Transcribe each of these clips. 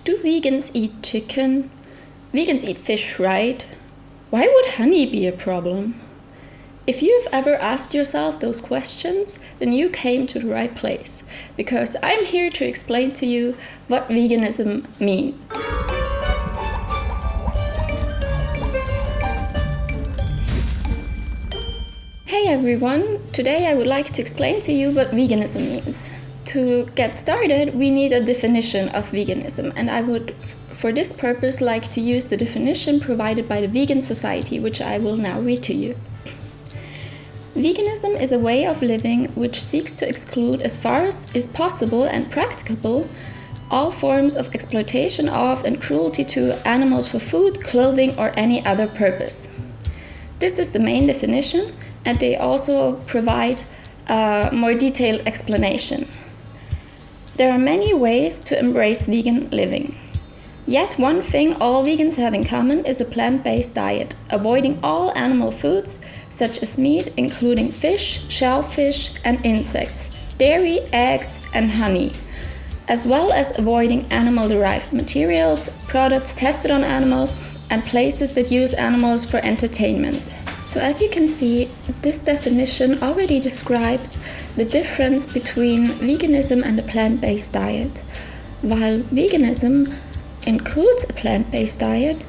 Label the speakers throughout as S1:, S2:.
S1: Do vegans eat chicken? Vegans eat fish, right? Why would honey be a problem? If you've ever asked yourself those questions, then you came to the right place, because I'm here to explain to you what veganism means. Hey everyone, today I would like to explain to you what veganism means. To get started, we need a definition of veganism, and I would, for this purpose, like to use the definition provided by the Vegan Society, which I will now read to you. Veganism is a way of living which seeks to exclude, as far as is possible and practicable, all forms of exploitation of and cruelty to animals for food, clothing, or any other purpose. This is the main definition, and they also provide a more detailed explanation. There are many ways to embrace vegan living. Yet one thing all vegans have in common is a plant-based diet, avoiding all animal foods such as meat, including fish, shellfish, and insects, dairy, eggs, and honey, as well as avoiding animal-derived materials, products tested on animals, and places that use animals for entertainment. So as you can see, this definition already describes the difference between veganism and a plant-based diet. While veganism includes a plant-based diet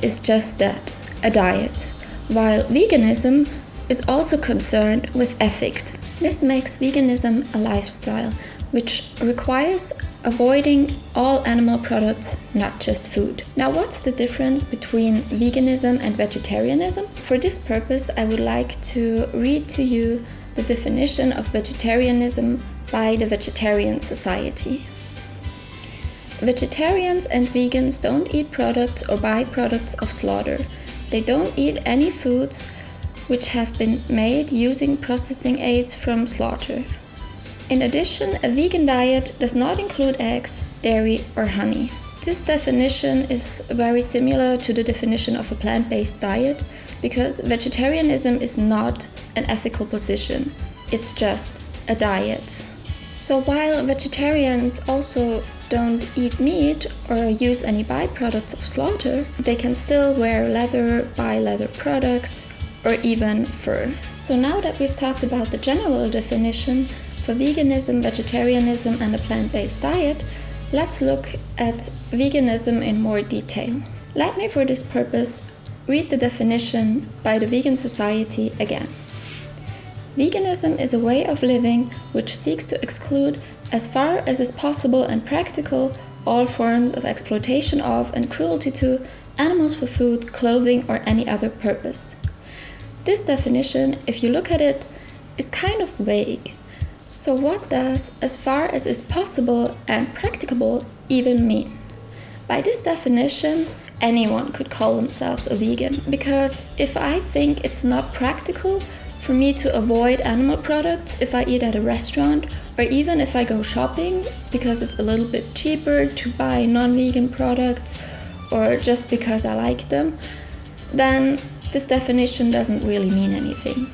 S1: is just that, a diet. While veganism is also concerned with ethics. This makes veganism a lifestyle, which requires avoiding all animal products, not just food. Now, what's the difference between veganism and vegetarianism? For this purpose, I would like to read to you the definition of vegetarianism by the Vegetarian Society. Vegetarians and vegans don't eat products or byproducts of slaughter. They don't eat any foods which have been made using processing aids from slaughter. In addition, a vegan diet does not include eggs, dairy, or honey. This definition is very similar to the definition of a plant-based diet, because vegetarianism is not an ethical position, it's just a diet. So while vegetarians also don't eat meat or use any byproducts of slaughter, they can still wear leather, buy leather products, or even fur. So now that we've talked about the general definition for veganism, vegetarianism, and a plant-based diet, let's look at veganism in more detail. Let me, for this purpose, read the definition by the Vegan Society again. Veganism is a way of living which seeks to exclude, as far as is possible and practical, all forms of exploitation of and cruelty to animals for food, clothing, or any other purpose. This definition, if you look at it, is kind of vague. So what does as far as is possible and practicable even mean? By this definition, anyone could call themselves a vegan, because if I think it's not practical for me to avoid animal products if I eat at a restaurant, or even if I go shopping because it's a little bit cheaper to buy non-vegan products, or just because I like them, then this definition doesn't really mean anything.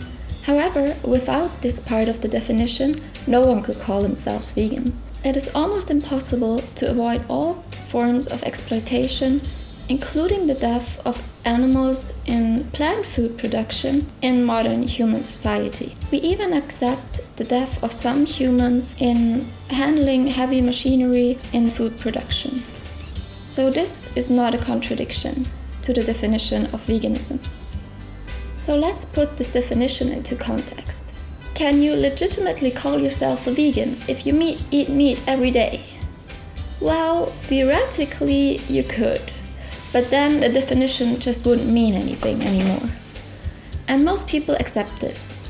S1: However, without this part of the definition, no one could call themselves vegan. It is almost impossible to avoid all forms of exploitation, including the death of animals in plant food production in modern human society. We even accept the death of some humans in handling heavy machinery in food production. So this is not a contradiction to the definition of veganism. So let's put this definition into context. Can you legitimately call yourself a vegan if you eat meat every day? Well, theoretically you could, but then the definition just wouldn't mean anything anymore. And most people accept this.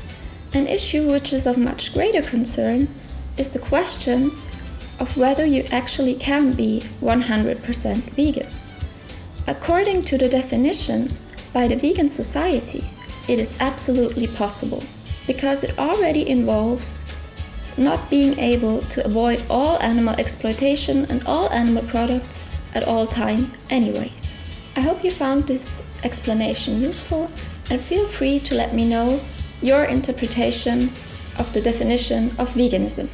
S1: An issue which is of much greater concern is the question of whether you actually can be 100% vegan. According to the definition by the Vegan Society, it is absolutely possible, because it already involves not being able to avoid all animal exploitation and all animal products at all time anyways. I hope you found this explanation useful, and feel free to let me know your interpretation of the definition of veganism.